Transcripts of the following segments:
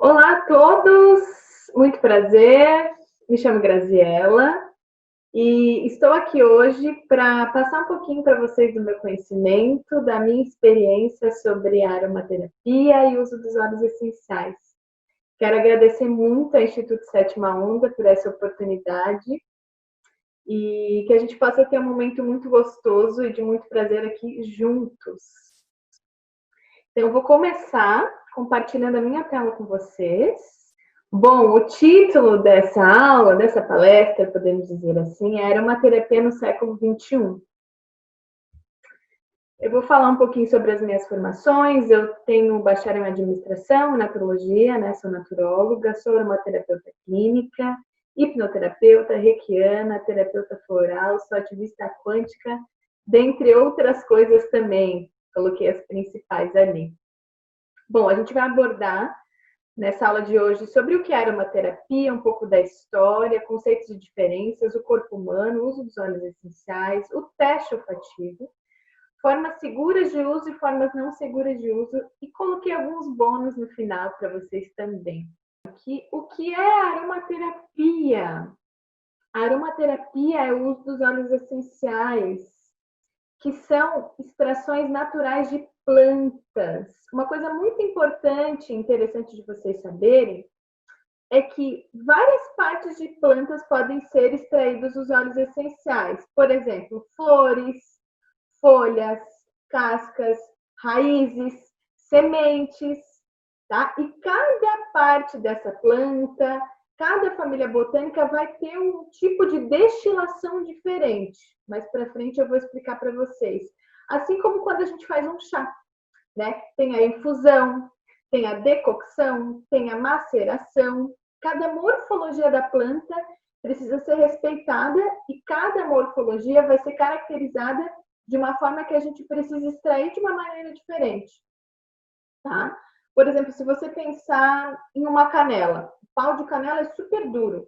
Olá a todos, muito prazer, me chamo Graziella e estou aqui hoje para passar um pouquinho para vocês do meu conhecimento, da minha experiência sobre a aromaterapia e uso dos óleos essenciais. Quero agradecer muito ao Instituto Sétima Onda por essa oportunidade e que a gente possa ter um momento muito gostoso e de muito prazer aqui juntos. Então, eu vou começar compartilhando a minha tela com vocês. Bom, o título dessa aula, dessa palestra, podemos dizer assim, é Aromaterapia no século XXI. Eu vou falar um pouquinho sobre as minhas formações. Eu tenho bacharel em administração, naturologia, né? Sou naturóloga, sou aromaterapeuta clínica, hipnoterapeuta, reikiana, terapeuta floral, sou ativista quântica, dentre outras coisas também. Coloquei as principais ali. Bom, a gente vai abordar nessa aula de hoje sobre o que é aromaterapia, um pouco da história, conceitos e diferenças, o corpo humano, o uso dos óleos essenciais, o teste olfativo, formas seguras de uso e formas não seguras de uso, e coloquei alguns bônus no final para vocês também. Aqui, o que é a aromaterapia? A aromaterapia é o uso dos óleos essenciais, que são extrações naturais de plantas. Uma coisa muito importante e interessante de vocês saberem é que várias partes de plantas podem ser extraídos os óleos essenciais. Por exemplo, flores, folhas, cascas, raízes, sementes, tá? E cada parte dessa planta, cada família botânica vai ter um tipo de destilação diferente. Mais para frente eu vou explicar para vocês. Assim como quando a gente faz um chá, né? Tem a infusão, tem a decocção, tem a maceração. Cada morfologia da planta precisa ser respeitada e cada morfologia vai ser caracterizada de uma forma que a gente precisa extrair de uma maneira diferente, tá? Por exemplo, se você pensar em uma canela, o pau de canela é super duro.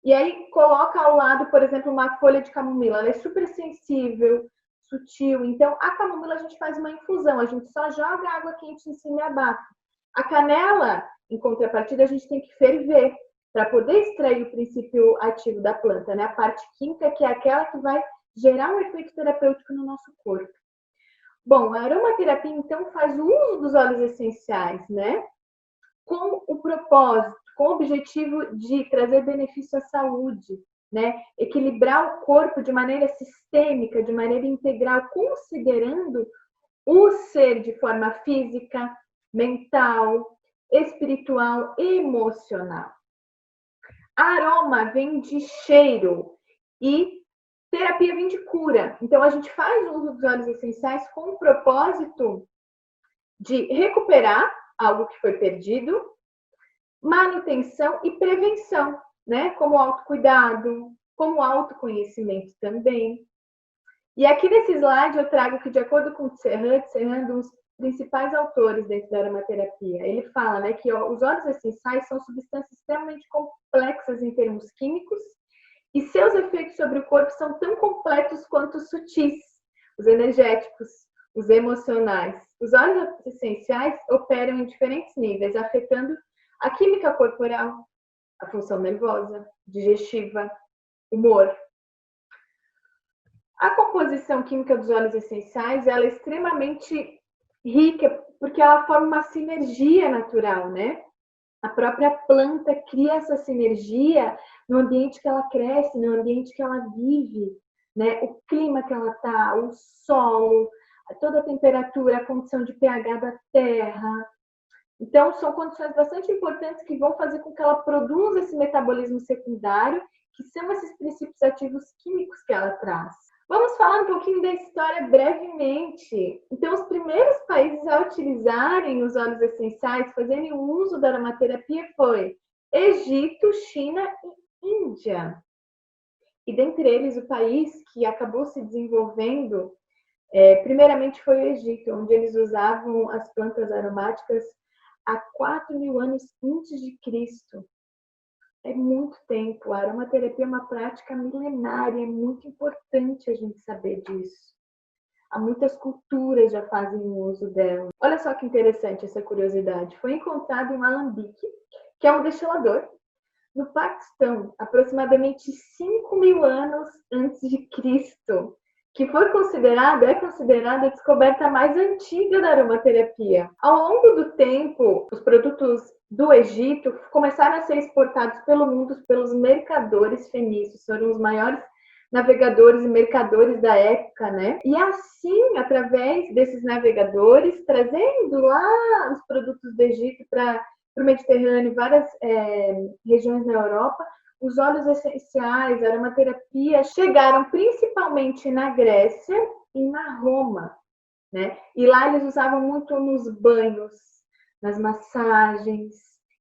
E aí coloca ao lado, por exemplo, uma folha de camomila, ela é super sensível, sutil. Então, a camomila a gente faz uma infusão, a gente só joga água quente em cima e abafa. A canela, em contrapartida, a gente tem que ferver para poder extrair o princípio ativo da planta, né? A parte química, que é aquela que vai gerar um efeito terapêutico no nosso corpo. Bom, a aromaterapia, então, faz o uso dos óleos essenciais, né? Com o propósito, com o objetivo de trazer benefício à saúde, né? Equilibrar o corpo de maneira sistêmica, de maneira integral, considerando o ser de forma física, mental, espiritual, emocional. Aroma vem de cheiro e terapia vem de cura. Então, a gente faz o uso dos óleos essenciais com o propósito de recuperar algo que foi perdido, manutenção e prevenção, né? Como autocuidado, como autoconhecimento também. E aqui nesse slide eu trago que, de acordo com o Serrand, um dos principais autores dentro da aromaterapia, ele fala, né, que os óleos essenciais são substâncias extremamente complexas em termos químicos e seus efeitos sobre o corpo são tão completos quanto os sutis, os energéticos, os emocionais. Os óleos essenciais operam em diferentes níveis, afetando a química corporal, a função nervosa, digestiva, humor. A composição química dos óleos essenciais ela é extremamente rica porque ela forma uma sinergia natural, né? A própria planta cria essa sinergia no ambiente que ela cresce, no ambiente que ela vive, né? O clima que ela está, o solo, toda a temperatura, a condição de pH da terra. Então, são condições bastante importantes que vão fazer com que ela produza esse metabolismo secundário, que são esses princípios ativos químicos que ela traz. Vamos falar um pouquinho da história brevemente. Então, os primeiros países a utilizarem os óleos essenciais, fazerem o uso da aromaterapia foi Egito, China e Índia. E dentre eles, o país que acabou se desenvolvendo, primeiramente foi o Egito, onde eles usavam as plantas aromáticas há 4.000 anos antes de Cristo. É muito tempo. A aromaterapia é uma prática milenária, é muito importante a gente saber disso. Há muitas culturas já fazem uso dela. Olha só que interessante essa curiosidade. Foi encontrado um alambique que é um destilador. No Paquistão, aproximadamente 5.000 anos antes de Cristo, que é considerada a descoberta mais antiga da aromaterapia. Ao longo do tempo, os produtos do Egito começaram a ser exportados pelo mundo pelos mercadores fenícios, foram os maiores navegadores e mercadores da época, né? E assim, através desses navegadores, trazendo lá os produtos do Egito para o Mediterrâneo, várias regiões na Europa, os óleos essenciais, a aromaterapia chegaram principalmente na Grécia e na Roma, né? E lá eles usavam muito nos banhos, nas massagens.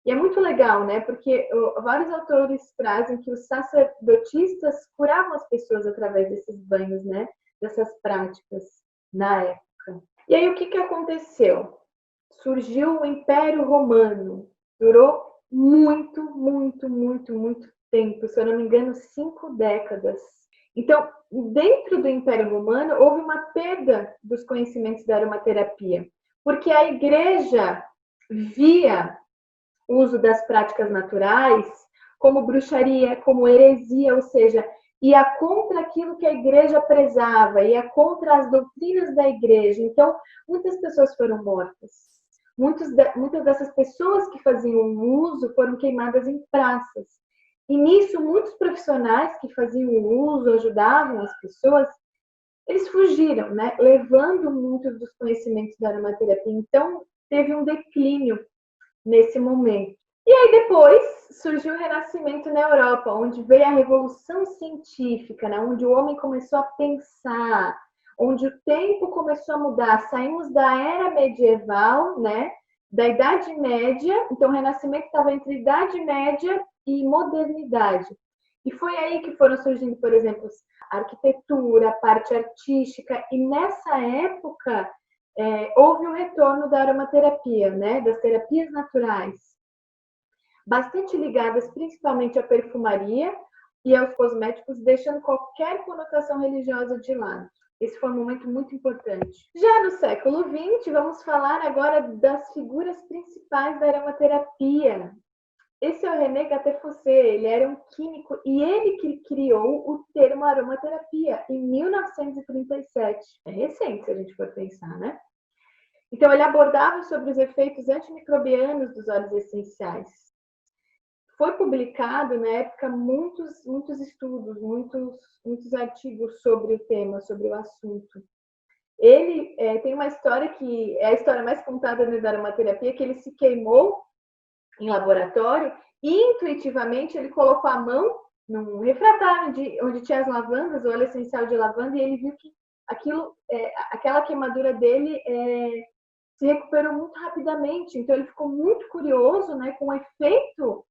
E é muito legal, né? Porque vários autores trazem que os sacerdotistas curavam as pessoas através desses banhos, né? Dessas práticas na época. E aí o que aconteceu? Surgiu o Império Romano. Durou muito tempo, se eu não me engano, 5 décadas. Então, dentro do Império Romano, houve uma perda dos conhecimentos da aromaterapia, porque a igreja via o uso das práticas naturais como bruxaria, como heresia, ou seja, ia contra aquilo que a igreja prezava, ia contra as doutrinas da igreja. Então, muitas pessoas foram mortas. Muitas dessas pessoas que faziam uso foram queimadas em praças. E nisso, muitos profissionais que faziam uso, ajudavam as pessoas, eles fugiram, né? Levando muitos dos conhecimentos da aromaterapia. Então, teve um declínio nesse momento. E aí depois surgiu o Renascimento na Europa, onde veio a Revolução Científica, né? Onde o homem começou a pensar, onde o tempo começou a mudar. Saímos da era medieval, né? Da Idade Média. Então, o Renascimento estava entre Idade Média e modernidade. E foi aí que foram surgindo, por exemplo, a arquitetura, a parte artística. E nessa época, houve o retorno da aromaterapia, né? Das terapias naturais, bastante ligadas principalmente à perfumaria e aos cosméticos, deixando qualquer conotação religiosa de lado. Esse foi um momento muito importante. Já no século XX, vamos falar agora das figuras principais da aromaterapia. Esse é o René Gattefossé, ele era um químico e ele que criou o termo aromaterapia em 1937. É recente, se a gente for pensar, né? Então, ele abordava sobre os efeitos antimicrobianos dos óleos essenciais. Foi publicado, na época, muitos estudos, muitos artigos sobre o tema, sobre o assunto. Ele tem uma história que é a história mais contada da aromaterapia, que ele se queimou em laboratório e, intuitivamente, ele colocou a mão num refratário onde tinha as lavandas, o óleo essencial de lavanda, e ele viu que aquela queimadura dele se recuperou muito rapidamente. Então, ele ficou muito curioso, né, com o efeito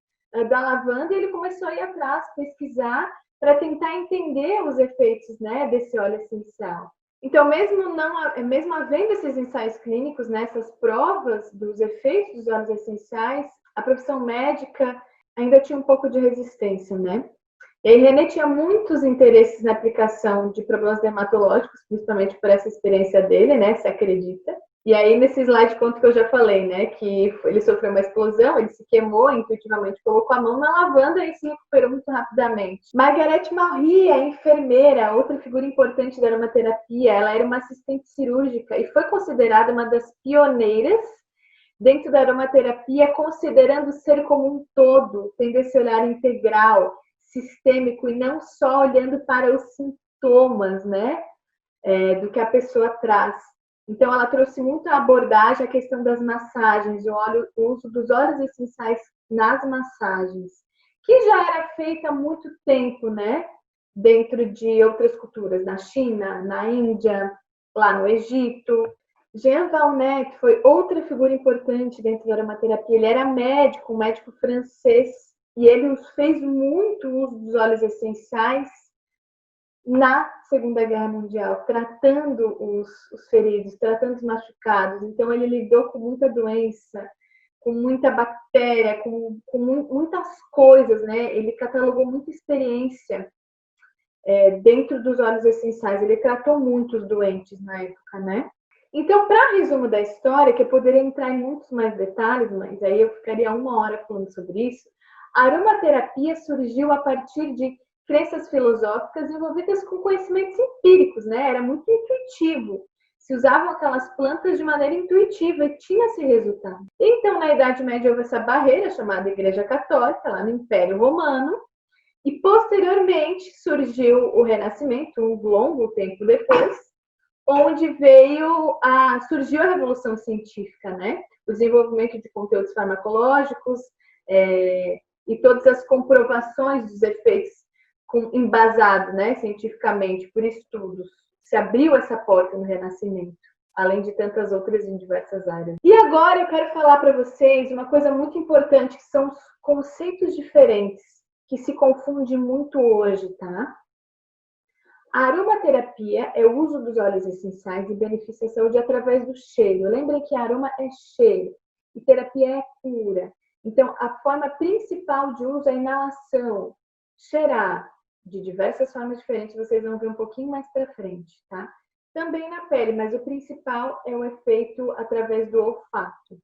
da lavanda, e ele começou a ir atrás, pesquisar, para tentar entender os efeitos, né, desse óleo essencial. Então, mesmo havendo esses ensaios clínicos, né, essas provas dos efeitos dos óleos essenciais, a profissão médica ainda tinha um pouco de resistência, né? E aí, René tinha muitos interesses na aplicação de problemas dermatológicos, principalmente por essa experiência dele, né, se acredita. E aí, nesse slide conto que eu já falei, né, que ele sofreu uma explosão, ele se queimou, intuitivamente colocou a mão na lavanda e se recuperou muito rapidamente. Margaret Maury, a enfermeira, outra figura importante da aromaterapia, ela era uma assistente cirúrgica e foi considerada uma das pioneiras dentro da aromaterapia, considerando o ser como um todo, tendo esse olhar integral, sistêmico, e não só olhando para os sintomas, né, do que a pessoa traz. Então, ela trouxe muito a abordagem, a questão das massagens, o uso dos óleos essenciais nas massagens, que já era feita há muito tempo, né? Dentro de outras culturas, na China, na Índia, lá no Egito. Jean Valnet foi outra figura importante dentro da aromaterapia. Ele era médico, um médico francês, e ele fez muito uso dos óleos essenciais na Segunda Guerra Mundial, tratando os feridos, tratando os machucados. Então, ele lidou com muita doença, com muita bactéria, com muitas coisas, né? Ele catalogou muita experiência dentro dos óleos essenciais. Ele tratou muitos doentes na época, né? Então, para resumo da história, que eu poderia entrar em muitos mais detalhes, mas aí eu ficaria 1 hora falando sobre isso, a aromaterapia surgiu a partir de crenças filosóficas envolvidas com conhecimentos empíricos, né? Era muito intuitivo. Se usavam aquelas plantas de maneira intuitiva e tinha esse resultado. Então, na Idade Média, houve essa barreira chamada Igreja Católica, lá no Império Romano, e posteriormente surgiu o Renascimento, um longo tempo depois, onde surgiu a Revolução Científica, né? O desenvolvimento de conteúdos farmacológicos e todas as comprovações dos efeitos embasado, né, cientificamente, por estudos. Se abriu essa porta no Renascimento, além de tantas outras em diversas áreas. E agora eu quero falar para vocês uma coisa muito importante, que são os conceitos diferentes, que se confunde muito hoje, tá? A aromaterapia é o uso dos óleos essenciais e benefício à saúde através do cheiro. Lembrem que aroma é cheiro e terapia é cura. Então, a forma principal de uso é a inalação, cheirar de diversas formas diferentes, vocês vão ver um pouquinho mais para frente, tá? Também na pele, mas o principal é o efeito através do olfato.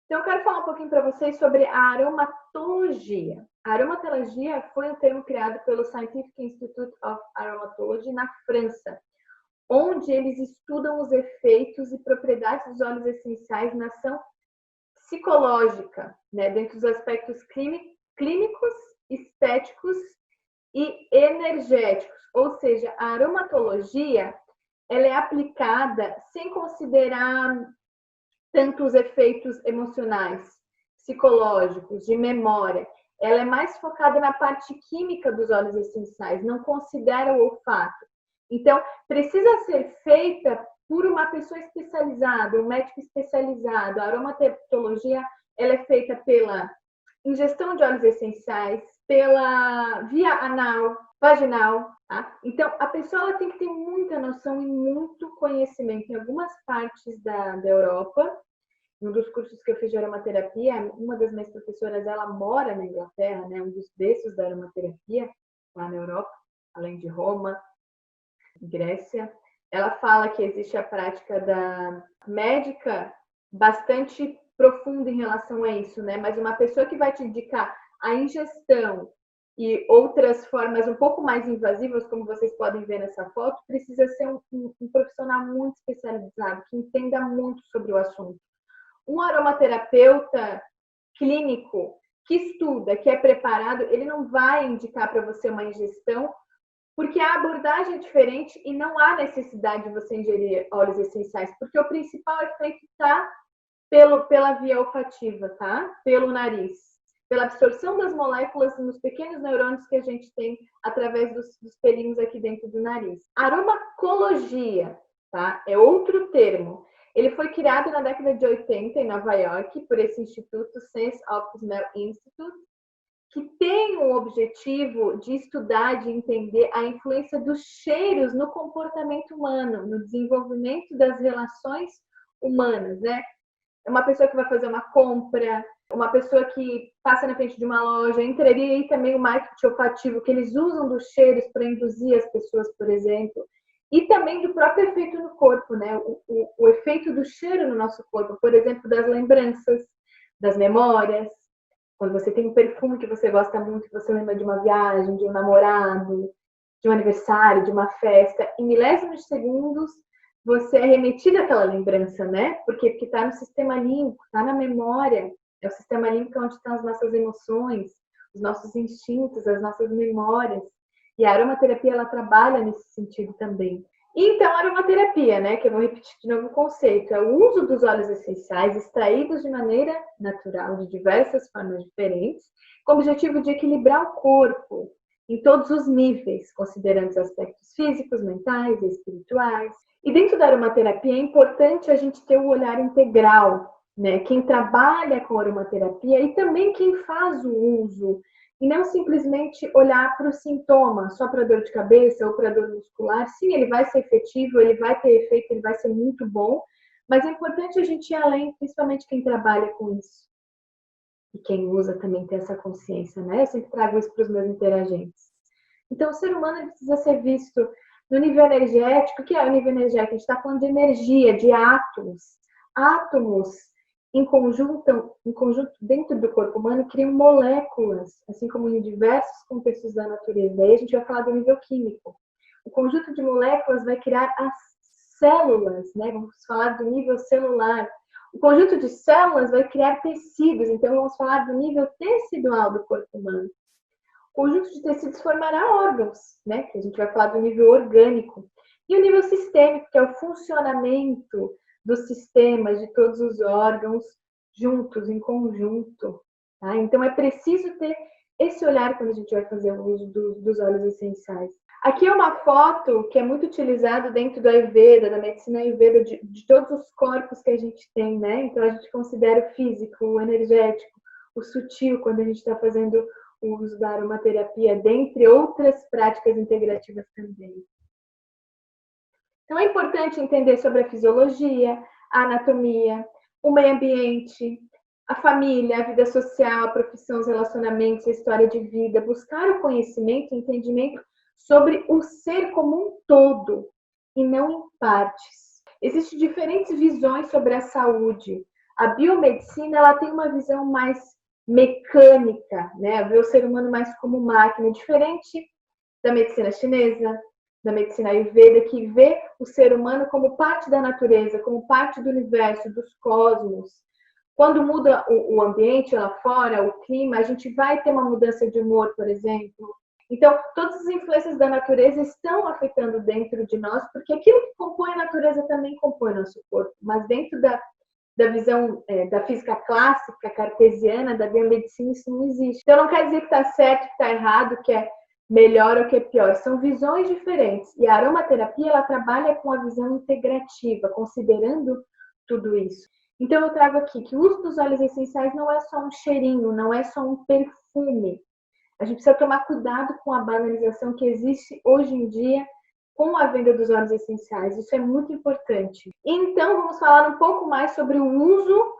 Então, eu quero falar um pouquinho para vocês sobre a aromatologia. A aromatologia foi um termo criado pelo Scientific Institute of Aromatology na França, onde eles estudam os efeitos e propriedades dos óleos essenciais na ação psicológica, né, dentro dos aspectos clínicos, estéticos e energéticos. Ou seja, a aromatologia ela é aplicada sem considerar tanto os efeitos emocionais, psicológicos, de memória. Ela é mais focada na parte química dos óleos essenciais, não considera o olfato. Então, precisa ser feita por uma pessoa especializada, um médico especializado. A aromaterapia ela é feita pela ingestão de óleos essenciais, pela via anal, vaginal, tá? Então, a pessoa ela tem que ter muita noção e muito conhecimento. Em algumas partes da Europa, um dos cursos que eu fiz de aromaterapia, uma das minhas professoras, ela mora na Inglaterra, né? Um dos berços da aromaterapia, lá na Europa, além de Roma, Grécia. Ela fala que existe a prática da médica bastante profunda em relação a isso, né? Mas uma pessoa que vai te indicar a ingestão e outras formas um pouco mais invasivas, como vocês podem ver nessa foto, precisa ser um profissional muito especializado, que entenda muito sobre o assunto. Um aromaterapeuta clínico que estuda, que é preparado, ele não vai indicar para você uma ingestão, porque a abordagem é diferente e não há necessidade de você ingerir óleos essenciais, porque o principal efeito está pela via olfativa, tá? Pelo nariz, pela absorção das moléculas nos pequenos neurônios que a gente tem através dos pelinhos aqui dentro do nariz. Aromacologia, tá? É outro termo. Ele foi criado na década de 80 em Nova York por esse instituto, Sense of Smell Institute, que tem o objetivo de estudar, de entender a influência dos cheiros no comportamento humano, no desenvolvimento das relações humanas, né? Uma pessoa que vai fazer uma compra, uma pessoa que passa na frente de uma loja, entraria aí também o marketing olfativo, que eles usam dos cheiros para induzir as pessoas, por exemplo, e também do próprio efeito no corpo, né? O efeito do cheiro no nosso corpo, por exemplo, das lembranças, das memórias. Quando você tem um perfume que você gosta muito, você lembra de uma viagem, de um namorado, de um aniversário, de uma festa, em milésimos de segundos você é remetido àquela lembrança, né? Porque está no sistema límbico, está na memória. É o sistema límbico onde estão as nossas emoções, os nossos instintos, as nossas memórias. E a aromaterapia, ela trabalha nesse sentido também. Então, a aromaterapia, né, que eu vou repetir de novo o conceito, é o uso dos óleos essenciais extraídos de maneira natural, de diversas formas diferentes, com o objetivo de equilibrar o corpo em todos os níveis, considerando os aspectos físicos, mentais e espirituais. E dentro da aromaterapia é importante a gente ter o olhar integral, né? Quem trabalha com aromaterapia e também quem faz o uso, e não simplesmente olhar para o sintoma, só para dor de cabeça ou para dor muscular. Sim, ele vai ser efetivo, ele vai ter efeito, ele vai ser muito bom, mas é importante a gente ir além, principalmente quem trabalha com isso. E quem usa também ter essa consciência, né? Eu sempre trago isso para os meus interagentes. Então, o ser humano precisa ser visto No nível energético, o que é o nível energético? A gente está falando de energia, de átomos. Átomos em conjunto dentro do corpo humano criam moléculas, assim como em diversos contextos da natureza. Aí a gente vai falar do nível químico. O conjunto de moléculas vai criar as células, né? Vamos falar do nível celular. O conjunto de células vai criar tecidos, então vamos falar do nível tecidual do corpo humano. O conjunto de tecidos formará órgãos, né? Que a gente vai falar do nível orgânico. E o nível sistêmico, que é o funcionamento dos sistemas, de todos os órgãos juntos, em conjunto. Tá? Então é preciso ter esse olhar quando a gente vai fazer o uso dos óleos essenciais. Aqui é uma foto que é muito utilizada dentro do Ayurveda, da medicina Ayurveda, de todos os corpos que a gente tem, né? Então a gente considera o físico, o energético, o sutil, quando a gente está fazendo o uso da aromaterapia, dentre outras práticas integrativas também. Então é importante entender sobre a fisiologia, a anatomia, o meio ambiente, a família, a vida social, a profissão, os relacionamentos, a história de vida, buscar o conhecimento e entendimento sobre o ser como um todo e não em partes. Existem diferentes visões sobre a saúde. A biomedicina ela tem uma visão mais mecânica, né? Vê o ser humano mais como máquina, diferente da medicina chinesa, da medicina Ayurveda, que vê o ser humano como parte da natureza, como parte do universo, dos cosmos. Quando muda o ambiente lá fora, o clima, a gente vai ter uma mudança de humor, por exemplo. Então, todas as influências da natureza estão afetando dentro de nós, porque aquilo que compõe a natureza também compõe o nosso corpo. Mas dentro da visão da física clássica, cartesiana, da biomedicina, isso não existe. Então, não quer dizer que está certo, que está errado, que é melhor ou que é pior. São visões diferentes. E a aromaterapia, ela trabalha com a visão integrativa, considerando tudo isso. Então, eu trago aqui que o uso dos óleos essenciais não é só um cheirinho, não é só um perfume. A gente precisa tomar cuidado com a banalização que existe hoje em dia com a venda dos óleos essenciais. Isso é muito importante. Então, vamos falar um pouco mais sobre o uso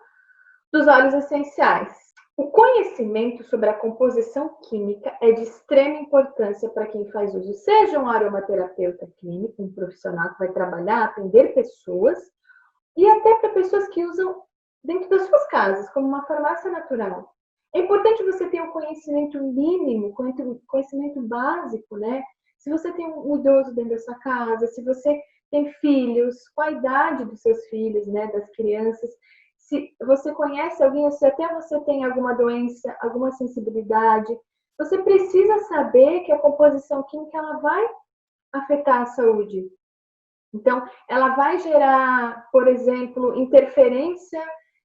dos óleos essenciais. O conhecimento sobre a composição química é de extrema importância para quem faz uso, seja um aromaterapeuta clínico, um profissional que vai trabalhar, atender pessoas, e até para pessoas que usam dentro das suas casas, como uma farmácia natural. É importante você ter um conhecimento mínimo, conhecimento básico, né? Se você tem um idoso dentro da sua casa, se você tem filhos, qual a idade dos seus filhos, né? Das crianças. Se você conhece alguém, se até você tem alguma doença, alguma sensibilidade, você precisa saber que a composição química ela vai afetar a saúde. Então, ela vai gerar, por exemplo, interferência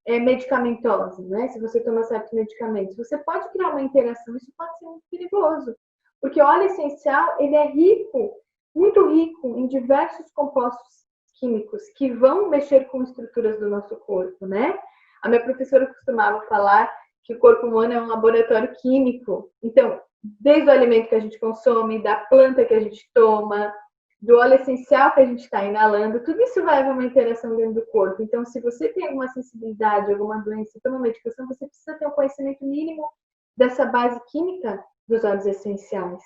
medicamentosa, né? Se você toma certos medicamentos, você pode criar uma interação, isso pode ser muito perigoso, porque o óleo essencial, ele é rico, muito rico em diversos compostos químicos que vão mexer com estruturas do nosso corpo, né? A minha professora costumava falar que o corpo humano é um laboratório químico. Então, desde o alimento que a gente consome, da planta que a gente toma, do óleo essencial que a gente está inalando, tudo isso vai haver uma interação dentro do corpo. Então, se você tem alguma sensibilidade, alguma doença, toma medicação, você precisa ter um conhecimento mínimo dessa base química dos óleos essenciais,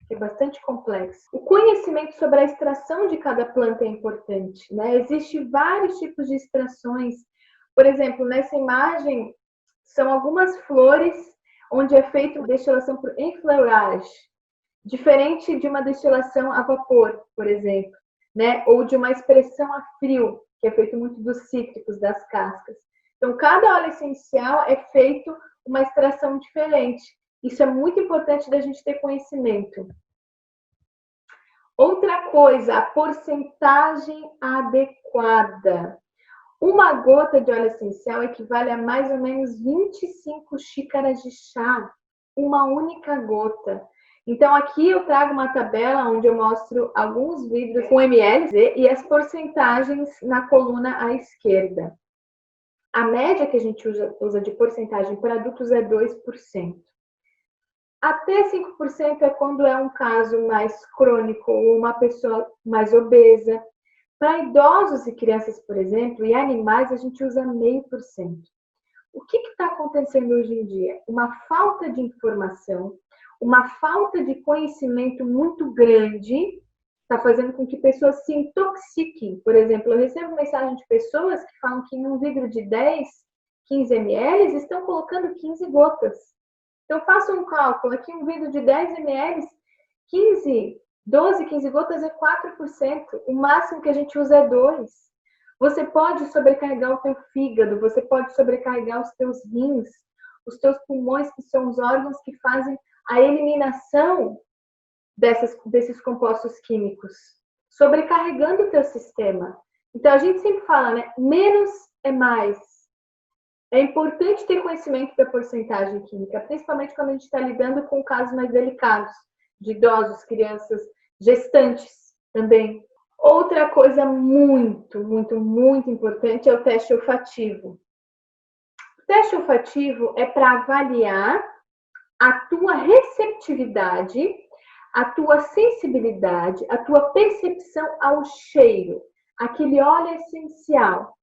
que é bastante complexo. O conhecimento sobre a extração de cada planta é importante, né? Existem vários tipos de extrações. Por exemplo, nessa imagem, são algumas flores onde é feita destilação por enfleurage, diferente de uma destilação a vapor, por exemplo, né? Ou de uma expressão a frio, que é feito muito dos cítricos, das cascas. Então, cada óleo essencial é feito uma extração diferente. Isso é muito importante da gente ter conhecimento. Outra coisa, a porcentagem adequada. Uma gota de óleo essencial equivale a mais ou menos 25 xícaras de chá, uma única gota. Então, aqui eu trago uma tabela onde eu mostro alguns vidros com ml e as porcentagens na coluna à esquerda. A média que a gente usa de porcentagem para adultos é 2%. Até 5% é quando é um caso mais crônico ou uma pessoa mais obesa. Para idosos e crianças, por exemplo, e animais, a gente usa 0,5%. O que está acontecendo hoje em dia? Uma falta de informação, uma falta de conhecimento muito grande, está fazendo com que pessoas se intoxiquem. Por exemplo, eu recebo mensagem de pessoas que falam que em um vidro de 10, 15 ml estão colocando 15 gotas. Então, faça um cálculo. Aqui um vidro de 10 ml, 12, 15 gotas é 4%. O máximo que a gente usa é 2%. Você pode sobrecarregar o teu fígado, você pode sobrecarregar os teus rins, os teus pulmões, que são os órgãos que fazem a eliminação desses compostos químicos, sobrecarregando o teu sistema. Então, a gente sempre fala, né? Menos é mais. É importante ter conhecimento da porcentagem química, principalmente quando a gente está lidando com casos mais delicados, de idosos, crianças, gestantes também. Outra coisa muito, muito, muito importante é o teste olfativo. O teste olfativo é para avaliar a tua receptividade, a tua sensibilidade, a tua percepção ao cheiro, aquele óleo essencial.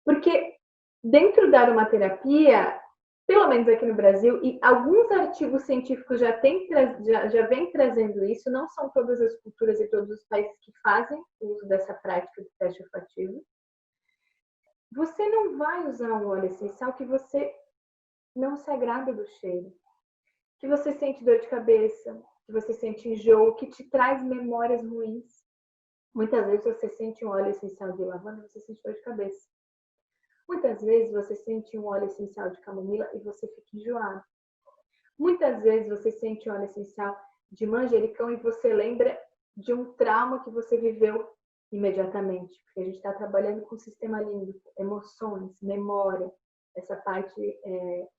Porque dentro da aromaterapia, pelo menos aqui no Brasil, e alguns artigos científicos já vêm trazendo isso, não são todas as culturas e todos os países que fazem o uso dessa prática de teste olfativo. Você não vai usar um óleo essencial que você não se agrada do cheiro, que você sente dor de cabeça, que você sente enjoo, que te traz memórias ruins. Muitas vezes você sente um óleo essencial de lavanda e você sente dor de cabeça. Muitas vezes você sente um óleo essencial de camomila e você fica enjoado. Muitas vezes você sente um óleo essencial de manjericão e você lembra de um trauma que você viveu imediatamente. Porque a gente está trabalhando com o sistema límbico, emoções, memória. Essa parte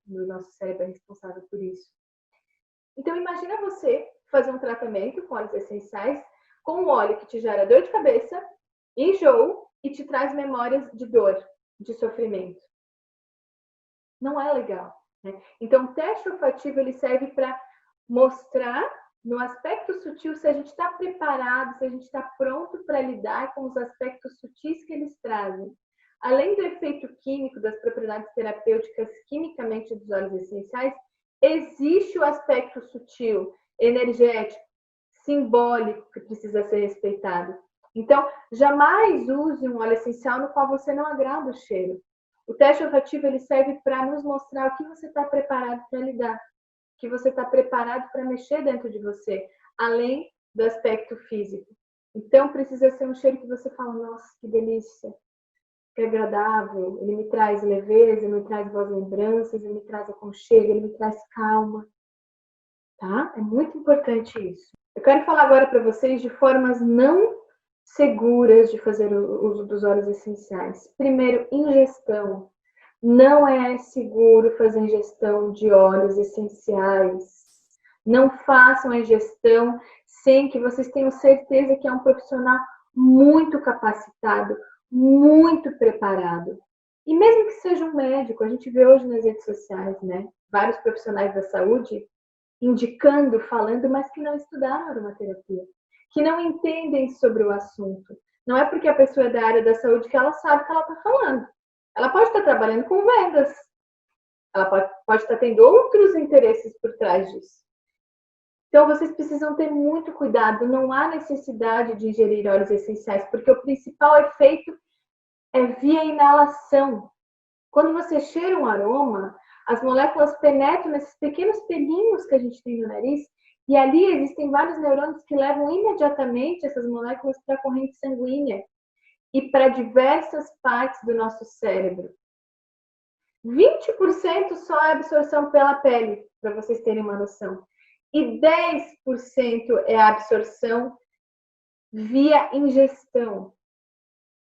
do nosso cérebro é responsável por isso. Então, imagina você fazer um tratamento com óleos essenciais com um óleo que te gera dor de cabeça, enjoo e te traz memórias de dor, de sofrimento. Não é legal, né? Então, o teste olfativo ele serve para mostrar no aspecto sutil se a gente está preparado, se a gente está pronto para lidar com os aspectos sutis que eles trazem. Além do efeito químico, das propriedades terapêuticas quimicamente dos óleos essenciais, existe o aspecto sutil, energético, simbólico que precisa ser respeitado. Então, jamais use um óleo essencial no qual você não agrada o cheiro. O teste olfativo ele serve para nos mostrar o que você está preparado para lidar, o que você está preparado para mexer dentro de você, além do aspecto físico. Então, precisa ser um cheiro que você fala, nossa, que delícia, que agradável, ele me traz leveza, ele me traz boas lembranças, ele me traz aconchego, ele me traz calma. Tá? É muito importante isso. Eu quero falar agora para vocês de formas não seguras de fazer o uso dos óleos essenciais. Primeiro, ingestão. Não é seguro fazer ingestão de óleos essenciais. Não façam a ingestão sem que vocês tenham certeza que é um profissional muito capacitado, muito preparado. E mesmo que seja um médico, a gente vê hoje nas redes sociais, né? Vários profissionais da saúde indicando, falando, mas que não estudaram aromaterapia, que não entendem sobre o assunto. Não é porque a pessoa é da área da saúde que ela sabe o que ela está falando. Ela pode estar trabalhando com vendas. Ela pode estar tendo outros interesses por trás disso. Então, vocês precisam ter muito cuidado. Não há necessidade de ingerir óleos essenciais, porque o principal efeito é via inalação. Quando você cheira um aroma, as moléculas penetram nesses pequenos pelinhos que a gente tem no nariz e ali existem vários neurônios que levam imediatamente essas moléculas para a corrente sanguínea e para diversas partes do nosso cérebro. 20% só é absorção pela pele, para vocês terem uma noção. E 10% é a absorção via ingestão.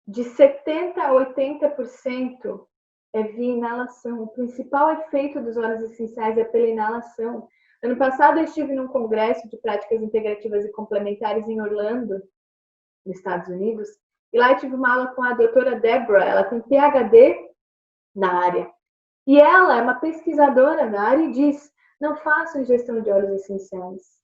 De 70% a 80% é via inalação. O principal efeito dos óleos essenciais é pela inalação. Ano passado eu estive num congresso de práticas integrativas e complementares em Orlando, nos Estados Unidos, e lá eu tive uma aula com a doutora Deborah. Ela tem PhD na área. E ela é uma pesquisadora da área e diz, não façam ingestão de óleos essenciais.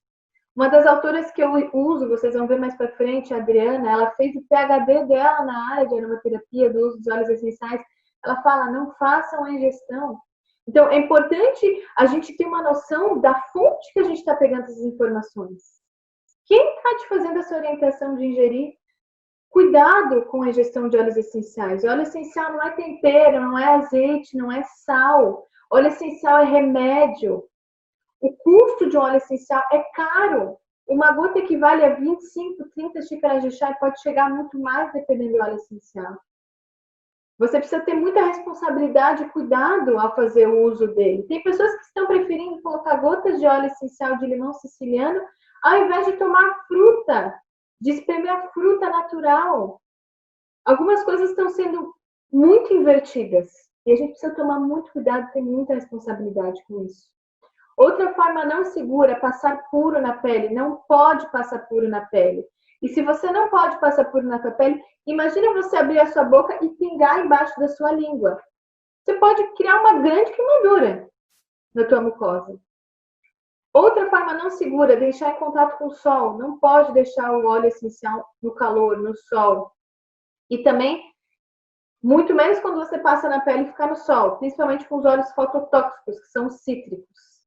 Uma das autoras que eu uso, vocês vão ver mais para frente, a Adriana, ela fez o PhD dela na área de aromaterapia, do uso dos óleos essenciais. Ela fala, não façam a ingestão. Então, é importante a gente ter uma noção da fonte que a gente está pegando essas informações. Quem está te fazendo essa orientação de ingerir? Cuidado com a ingestão de óleos essenciais. Óleo essencial não é tempero, não é azeite, não é sal. Óleo essencial é remédio. O custo de um óleo essencial é caro. Uma gota equivale a 25, 30 xícaras de chá e pode chegar muito mais dependendo do óleo essencial. Você precisa ter muita responsabilidade e cuidado ao fazer o uso dele. Tem pessoas que estão preferindo colocar gotas de óleo essencial de limão siciliano ao invés de tomar fruta, de espremer a fruta natural. Algumas coisas estão sendo muito invertidas e a gente precisa tomar muito cuidado e ter muita responsabilidade com isso. Outra forma não segura é passar puro na pele. Não pode passar puro na pele. E se você não pode passar puro na sua pele, imagina você abrir a sua boca e pingar embaixo da sua língua. Você pode criar uma grande queimadura na tua mucosa. Outra forma não segura é deixar em contato com o sol. Não pode deixar o óleo essencial no calor, no sol. E também, muito menos quando você passa na pele e ficar no sol, principalmente com os óleos fototóxicos, que são os cítricos.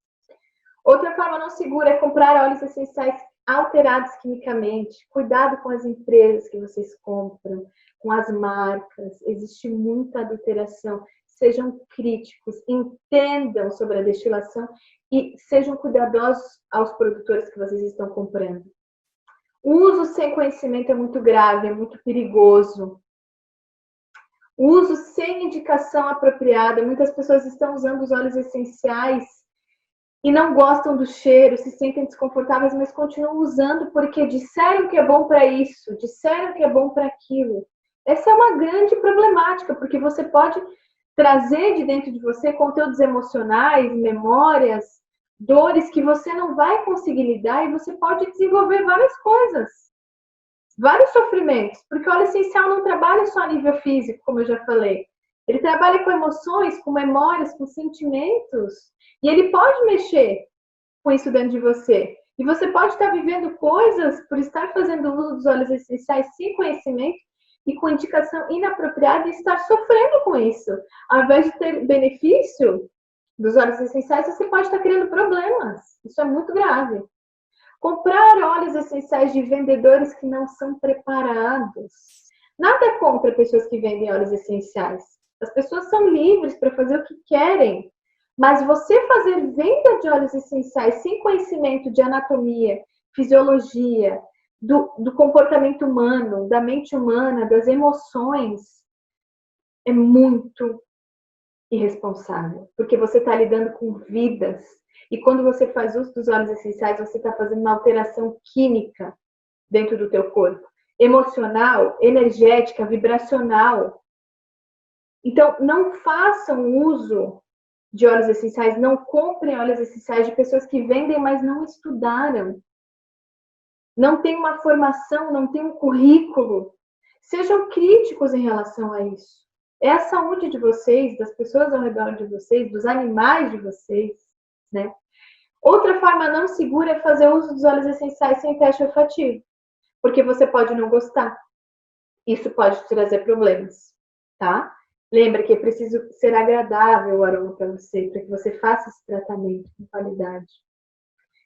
Outra forma não segura é comprar óleos essenciais alterados quimicamente. Cuidado com as empresas que vocês compram, com as marcas. Existe muita adulteração. Sejam críticos, entendam sobre a destilação e sejam cuidadosos aos produtores que vocês estão comprando. O uso sem conhecimento é muito grave, é muito perigoso. O uso sem indicação apropriada. Muitas pessoas estão usando os óleos essenciais e não gostam do cheiro, se sentem desconfortáveis, mas continuam usando porque disseram que é bom para isso, disseram que é bom para aquilo. Essa é uma grande problemática, porque você pode trazer de dentro de você conteúdos emocionais, memórias, dores que você não vai conseguir lidar e você pode desenvolver várias coisas, vários sofrimentos, porque o óleo essencial não trabalha só a nível físico, como eu já falei. Ele trabalha com emoções, com memórias, com sentimentos. E ele pode mexer com isso dentro de você. E você pode estar vivendo coisas por estar fazendo uso dos óleos essenciais sem conhecimento e com indicação inapropriada e estar sofrendo com isso. Ao invés de ter benefício dos óleos essenciais, você pode estar criando problemas. Isso é muito grave. Comprar óleos essenciais de vendedores que não são preparados. Nada contra pessoas que vendem óleos essenciais. As pessoas são livres para fazer o que querem. Mas você fazer venda de óleos essenciais sem conhecimento de anatomia, fisiologia, do comportamento humano, da mente humana, das emoções, é muito irresponsável. Porque você está lidando com vidas. E quando você faz uso dos óleos essenciais, você está fazendo uma alteração química dentro do teu corpo. Emocional, energética, vibracional. Então, não façam uso de óleos essenciais, não comprem óleos essenciais de pessoas que vendem, mas não estudaram. Não tem uma formação, não tem um currículo. Sejam críticos em relação a isso. É a saúde de vocês, das pessoas ao redor de vocês, dos animais de vocês, né? Outra forma não segura é fazer uso dos óleos essenciais sem teste olfativo, porque você pode não gostar. Isso pode trazer problemas, tá? Lembra que é preciso ser agradável o aroma para você, para que você faça esse tratamento com qualidade.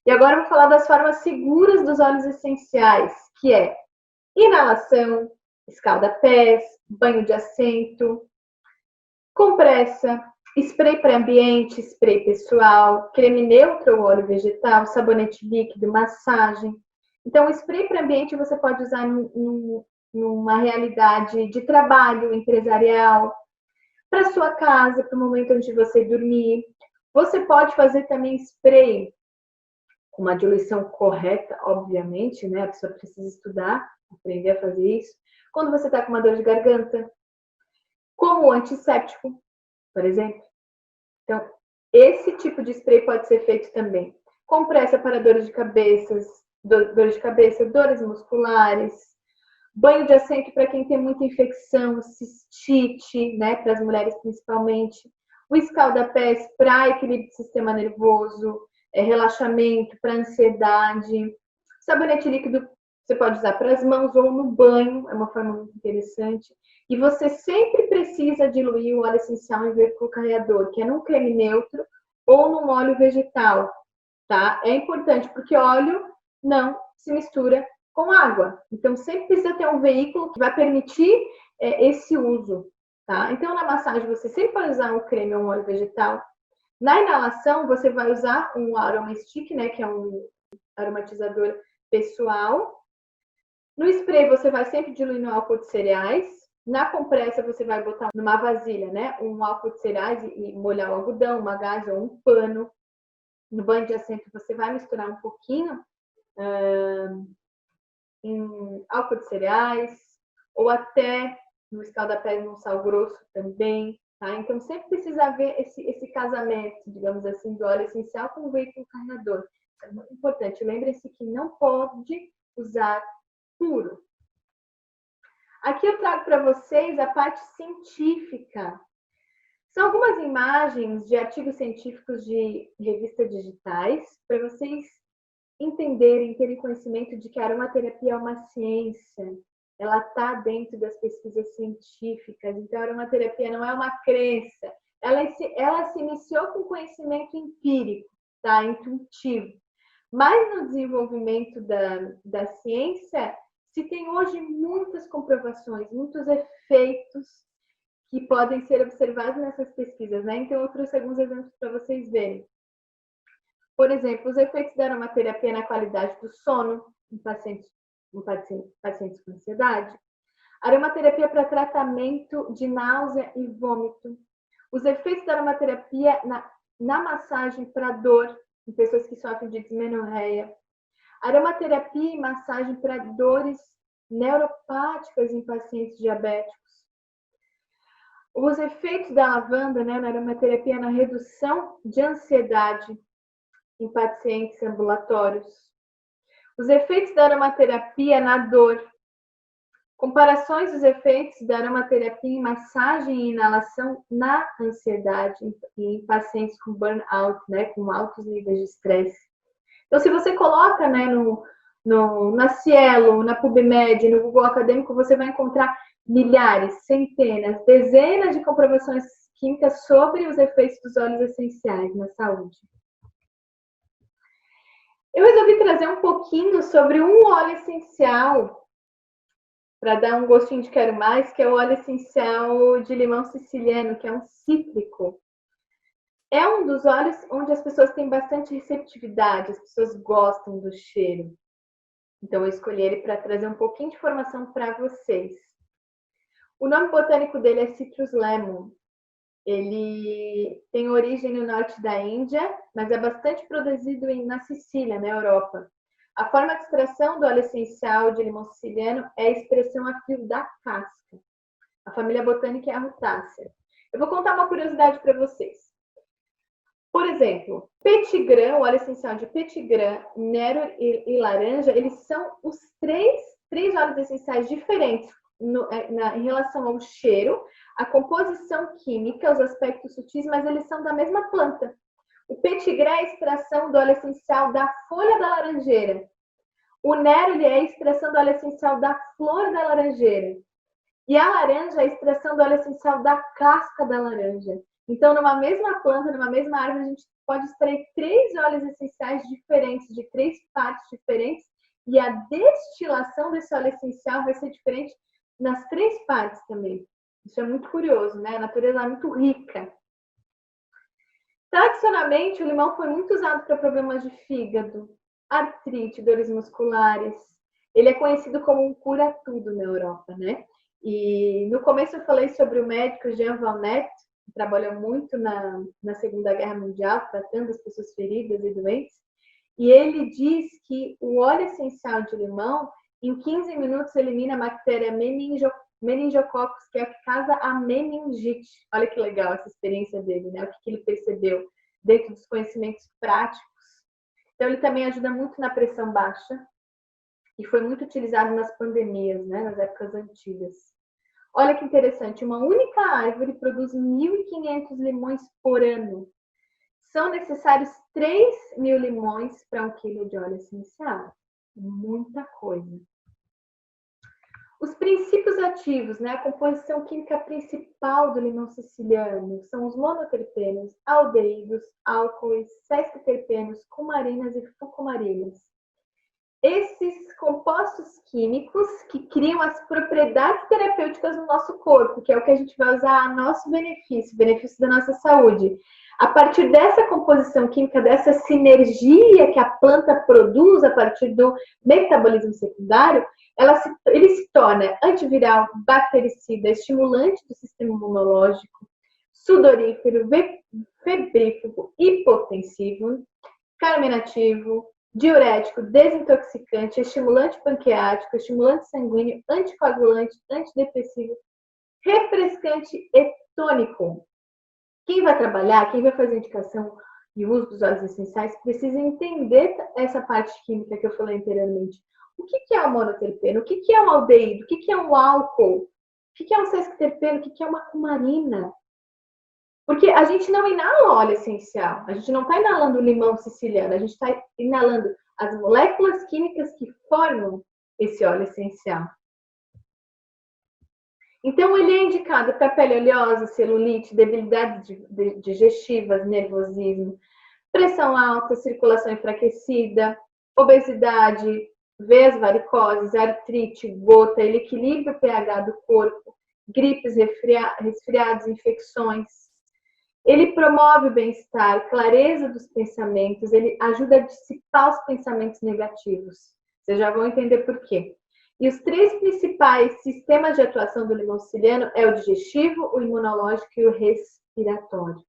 E agora eu vou falar das formas seguras dos óleos essenciais, que é inalação, escalda-pés, banho de assento, compressa, spray para ambiente, spray pessoal, creme neutro ou óleo vegetal, sabonete líquido, massagem. Então, o spray para ambiente você pode usar numa realidade de trabalho empresarial, para sua casa, para o momento onde você dormir. Você pode fazer também spray com uma diluição correta, obviamente, né? A pessoa precisa estudar, aprender a fazer isso. Quando você está com uma dor de garganta, como antisséptico, por exemplo. Então, esse tipo de spray pode ser feito também. Compressa para dores de cabeça, dores musculares, banho de assento para quem tem muita infecção, cistite, né, para as mulheres principalmente. O escalda-pés para equilíbrio do sistema nervoso, relaxamento, para ansiedade. Sabonete líquido você pode usar para as mãos ou no banho, é uma forma muito interessante. E você sempre precisa diluir o óleo essencial em veículo carreador, que é num creme neutro ou num óleo vegetal, tá? É importante porque óleo não se mistura com água. Então, sempre precisa ter um veículo que vai permitir esse uso, tá? Então, na massagem, você sempre vai usar um creme ou um óleo vegetal. Na inalação, você vai usar um aroma stick, né, que é um aromatizador pessoal. No spray, você vai sempre diluir no álcool de cereais. Na compressa, você vai botar numa vasilha, né, um álcool de cereais e molhar o algodão, uma gaze ou um pano. No banho de assento, você vai misturar um pouquinho em álcool de cereais, ou até no escalda-pés, num sal grosso também, tá? Então, sempre precisa haver esse casamento, digamos assim, do óleo essencial com o veículo carregador. É muito importante. Lembre-se que não pode usar puro. Aqui eu trago para vocês a parte científica. São algumas imagens de artigos científicos de revistas digitais para vocês entenderem, terem conhecimento de que a aromaterapia é uma ciência. Ela está dentro das pesquisas científicas. Então, a aromaterapia não é uma crença. Ela se iniciou com conhecimento empírico, tá? Intuitivo. Mas no desenvolvimento da ciência, se tem hoje muitas comprovações, muitos efeitos que podem ser observados nessas pesquisas, né? Então, eu trouxe alguns exemplos para vocês verem. Por exemplo, os efeitos da aromaterapia na qualidade do sono em pacientes com ansiedade. Aromaterapia para tratamento de náusea e vômito. Os efeitos da aromaterapia na massagem para dor em pessoas que sofrem de dismenorreia. Aromaterapia e massagem para dores neuropáticas em pacientes diabéticos. Os efeitos da lavanda, né, na aromaterapia na redução de ansiedade em pacientes ambulatórios. Os efeitos da aromaterapia na dor. Comparações dos efeitos da aromaterapia em massagem e inalação na ansiedade em pacientes com burnout, né, com altos níveis de estresse. Então, se você coloca, né, na Cielo, na PubMed, no Google Acadêmico, você vai encontrar milhares, centenas, dezenas de comprovações químicas sobre os efeitos dos óleos essenciais na saúde. Eu resolvi trazer um pouquinho sobre um óleo essencial para dar um gostinho de quero mais, que é o óleo essencial de limão siciliano, que é um cítrico. É um dos óleos onde as pessoas têm bastante receptividade, as pessoas gostam do cheiro. Então, eu escolhi ele para trazer um pouquinho de informação para vocês. O nome botânico dele é Citrus Lemon. Ele tem origem no norte da Índia, mas é bastante produzido na Sicília, na Europa. A forma de extração do óleo essencial de limão siciliano é a expressão a fio da casca. A família botânica é a Rutácea. Eu vou contar uma curiosidade para vocês. Por exemplo, petigram, o óleo essencial de petigram, nero e laranja, eles são os três óleos essenciais diferentes em relação ao cheiro, a composição química, os aspectos sutis, mas eles são da mesma planta. O petigram é a extração do óleo essencial da folha da laranjeira. O nero é a extração do óleo essencial da flor da laranjeira. E a laranja é a extração do óleo essencial da casca da laranja. Então, numa mesma planta, numa mesma árvore, a gente pode extrair 3 óleos essenciais diferentes, de 3 partes diferentes, e a destilação desse óleo essencial vai ser diferente nas 3 partes também. Isso é muito curioso, né? A natureza é muito rica. Tradicionalmente, o limão foi muito usado para problemas de fígado, artrite, dores musculares. Ele é conhecido como um cura-tudo na Europa, né? E no começo eu falei sobre o médico Jean Valnet, que trabalhou muito na Segunda Guerra Mundial, tratando as pessoas feridas e doentes. E ele diz que o óleo essencial de limão, em 15 minutos, elimina a bactéria meningococcus, que é o que causa a meningite. Olha que legal essa experiência dele, né? O que ele percebeu dentro dos conhecimentos práticos. Então, ele também ajuda muito na pressão baixa e foi muito utilizado nas pandemias, né? Nas épocas antigas. Olha que interessante, uma única árvore produz 1.500 limões por ano. São necessários 3.000 limões para 1 quilo de óleo essencial. Muita coisa. Os princípios ativos, né, a composição química principal do limão siciliano são os monoterpenos, aldeídos, álcoois, sesquiterpenos, cumarinas e fucumarinas. esses compostos químicos que criam as propriedades terapêuticas no nosso corpo, que é o que a gente vai usar a nosso benefício, benefício da nossa saúde. A partir dessa composição química, dessa sinergia que a planta produz a partir do metabolismo secundário, ele se torna antiviral, bactericida, estimulante do sistema imunológico, sudorífero, febrífugo, hipotensivo, carminativo, diurético, desintoxicante, estimulante pancreático, estimulante sanguíneo, anticoagulante, antidepressivo, refrescante e tônico. Quem vai trabalhar, quem vai fazer indicação e uso dos óleos essenciais, precisa entender essa parte química que eu falei anteriormente. O que é o monoterpeno? O que é um aldeído? O que é um álcool? O que é um sesquiterpeno? O que é uma cumarina? Porque a gente não inala óleo essencial, a gente não está inalando limão siciliano, a gente está inalando as moléculas químicas que formam esse óleo essencial. Então, ele é indicado para pele oleosa, celulite, debilidades digestivas, nervosismo, pressão alta, circulação enfraquecida, obesidade, veias varicoses, artrite, gota, ele equilibra o pH do corpo, gripes, resfriados, infecções. Ele promove o bem-estar, clareza dos pensamentos, ele ajuda a dissipar os pensamentos negativos. Vocês já vão entender por quê. E os três principais sistemas de atuação do limão siciliano é o digestivo, o imunológico e o respiratório.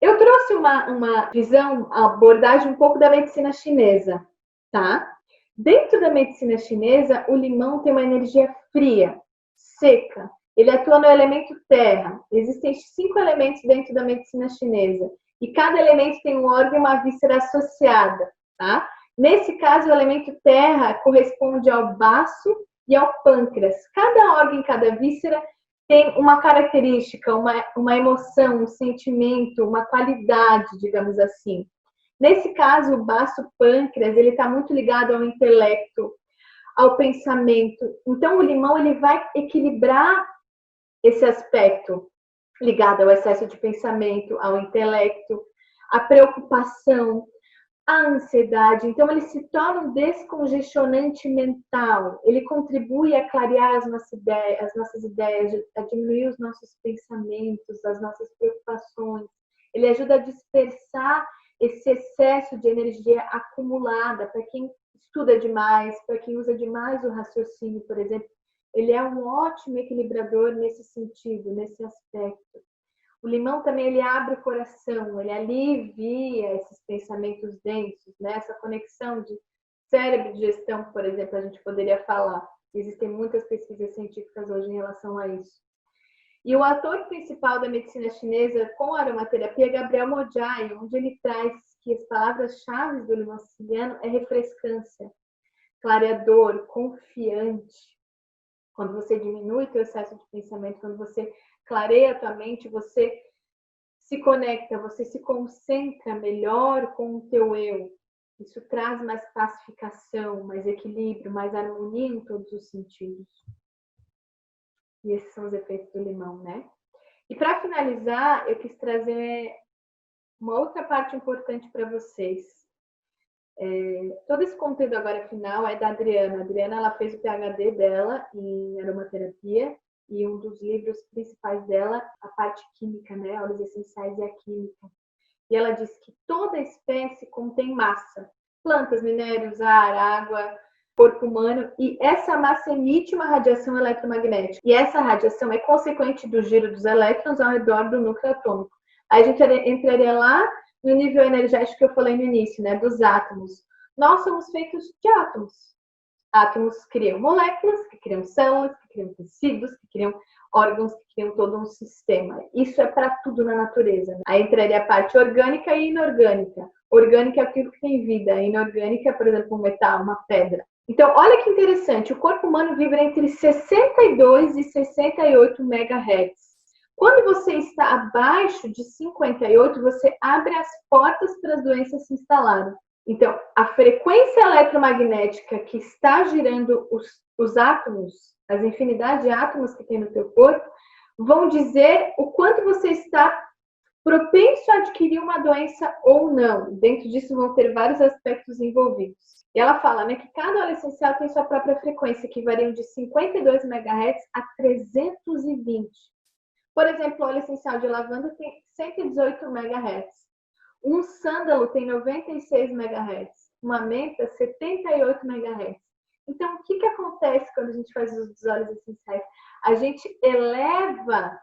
Eu trouxe uma visão, uma abordagem um pouco da medicina chinesa, tá? Dentro da medicina chinesa, o limão tem uma energia fria, seca. Ele atua no elemento terra. Existem 5 elementos dentro da medicina chinesa. E cada elemento tem um órgão e uma víscera associada, tá? Nesse caso, o elemento terra corresponde ao baço e ao pâncreas. Cada órgão, cada víscera tem uma característica, uma emoção, um sentimento, uma qualidade, digamos assim. Nesse caso, o baço pâncreas, ele está muito ligado ao intelecto, ao pensamento. Então, o limão ele vai equilibrar esse aspecto ligado ao excesso de pensamento, ao intelecto, à preocupação, à ansiedade. Então, ele se torna um descongestionante mental. Ele contribui a clarear as nossas ideias, a diminuir os nossos pensamentos, as nossas preocupações. Ele ajuda a dispersar esse excesso de energia acumulada para quem estuda demais, para quem usa demais o raciocínio, por exemplo. Ele é um ótimo equilibrador nesse sentido, nesse aspecto. O limão também ele abre o coração, ele alivia esses pensamentos densos, né? Essa conexão de cérebro e digestão, por exemplo, a gente poderia falar. Existem muitas pesquisas científicas hoje em relação a isso. E o ator principal da medicina chinesa com aromaterapia é Gabriel Modjai, onde ele traz que as palavras-chave do limão siciliano é refrescância, clareador, confiante. Quando você diminui o seu excesso de pensamento, quando você clareia a tua mente, você se conecta, você se concentra melhor com o teu eu. Isso traz mais pacificação, mais equilíbrio, mais harmonia em todos os sentidos. E esses são os efeitos do limão, né? E para finalizar, eu quis trazer uma outra parte importante para vocês. Todo esse conteúdo agora final é da Adriana. A Adriana ela fez o PhD dela em aromaterapia e um dos livros principais dela, a parte química, né? Óleos essenciais e a química. E ela diz que toda espécie contém massa. Plantas, minérios, ar, água, corpo humano. E essa massa emite uma radiação eletromagnética. E essa radiação é consequente do giro dos elétrons ao redor do núcleo atômico. Aí a gente entraria lá no nível energético que eu falei no início, né? Dos átomos. Nós somos feitos de átomos. Átomos criam moléculas, que criam células, que criam tecidos, que criam órgãos, que criam todo um sistema. Isso é para tudo na natureza. Aí entraria a parte orgânica e inorgânica. Orgânica é aquilo que tem vida. Inorgânica, por exemplo, um metal, uma pedra. Então, olha que interessante. O corpo humano vibra entre 62 e 68 MHz. Quando você está abaixo de 58, você abre as portas para as doenças se instalarem. Então, a frequência eletromagnética que está girando os átomos, as infinidades de átomos que tem no teu corpo, vão dizer o quanto você está propenso a adquirir uma doença ou não. Dentro disso vão ter vários aspectos envolvidos. E ela fala, né, que cada óleo essencial tem sua própria frequência, que varia de 52 MHz a 320. Por exemplo, o óleo essencial de lavanda tem 118 MHz. Um sândalo tem 96 MHz. Uma menta, 78 MHz. Então, o que acontece quando a gente faz uso dos óleos essenciais? A gente eleva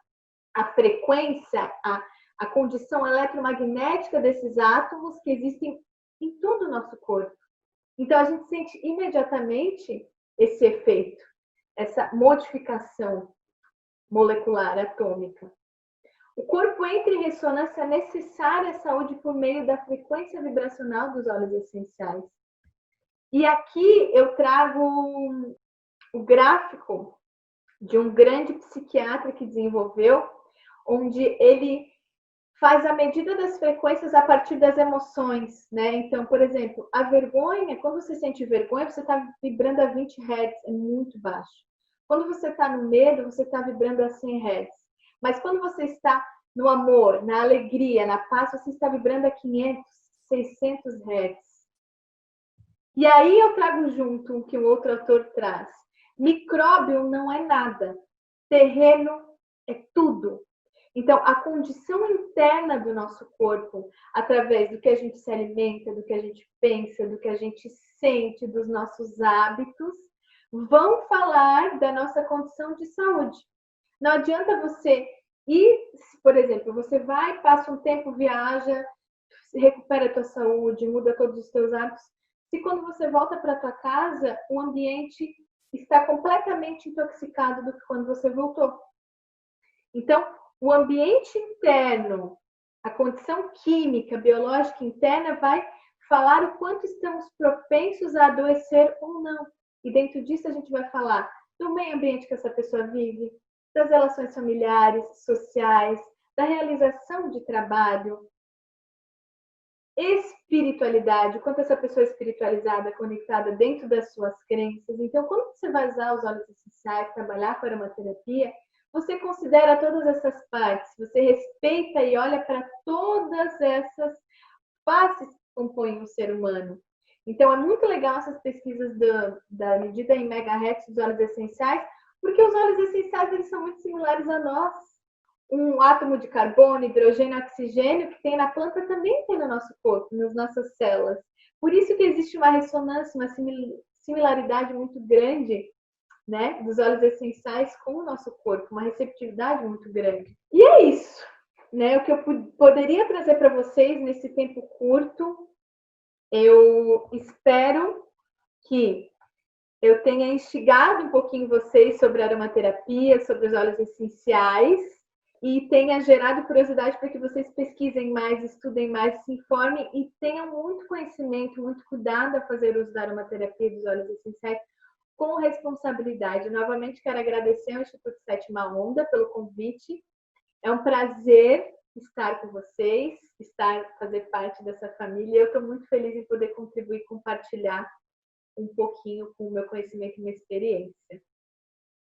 a frequência, a condição eletromagnética desses átomos que existem em todo o nosso corpo. Então, a gente sente imediatamente esse efeito, essa modificação molecular, atômica. O corpo entra em ressonância necessária à saúde por meio da frequência vibracional dos óleos essenciais. E aqui eu trago o gráfico de um grande psiquiatra que desenvolveu, onde ele faz a medida das frequências a partir das emoções, né? Então, por exemplo, a vergonha, quando você sente vergonha, você está vibrando a 20 Hz, é muito baixo. Quando você está no medo, você está vibrando a 100 Hz. Mas quando você está no amor, na alegria, na paz, você está vibrando a 500, 600 Hz. E aí eu trago junto o que o outro autor traz. Micróbio não é nada. Terreno é tudo. Então, a condição interna do nosso corpo, através do que a gente se alimenta, do que a gente pensa, do que a gente sente, dos nossos hábitos, vão falar da nossa condição de saúde. Não adianta você ir, por exemplo, você vai, passa um tempo, viaja, recupera a tua saúde, muda todos os teus hábitos. Se quando você volta para a tua casa, o ambiente está completamente intoxicado do que quando você voltou. Então, o ambiente interno, a condição química, biológica interna vai falar o quanto estamos propensos a adoecer ou não. E dentro disso a gente vai falar do meio ambiente que essa pessoa vive, das relações familiares, sociais, da realização de trabalho, espiritualidade, o quanto essa pessoa é espiritualizada, conectada dentro das suas crenças. Então, quando você vai usar os óleos essenciais, trabalhar com a aromaterapia, você considera todas essas partes, você respeita e olha para todas essas faces que compõem o ser humano. Então, é muito legal essas pesquisas da medida em megahertz dos óleos essenciais, porque os óleos essenciais eles são muito similares a nós. Um átomo de carbono, hidrogênio, oxigênio que tem na planta também tem no nosso corpo, nas nossas células. Por isso que existe uma ressonância, uma similaridade muito grande, né, dos óleos essenciais com o nosso corpo, uma receptividade muito grande. E é isso, né, o que eu poderia trazer para vocês nesse tempo curto. Eu espero que eu tenha instigado um pouquinho vocês sobre a aromaterapia, sobre os óleos essenciais, e tenha gerado curiosidade para que vocês pesquisem mais, estudem mais, se informem e tenham muito conhecimento, muito cuidado a fazer uso da aromaterapia e dos óleos essenciais com responsabilidade. Novamente, quero agradecer ao Instituto Sétima Onda pelo convite. É um prazer estar com vocês, fazer parte dessa família. Eu estou muito feliz em poder contribuir, compartilhar um pouquinho com o meu conhecimento e minha experiência.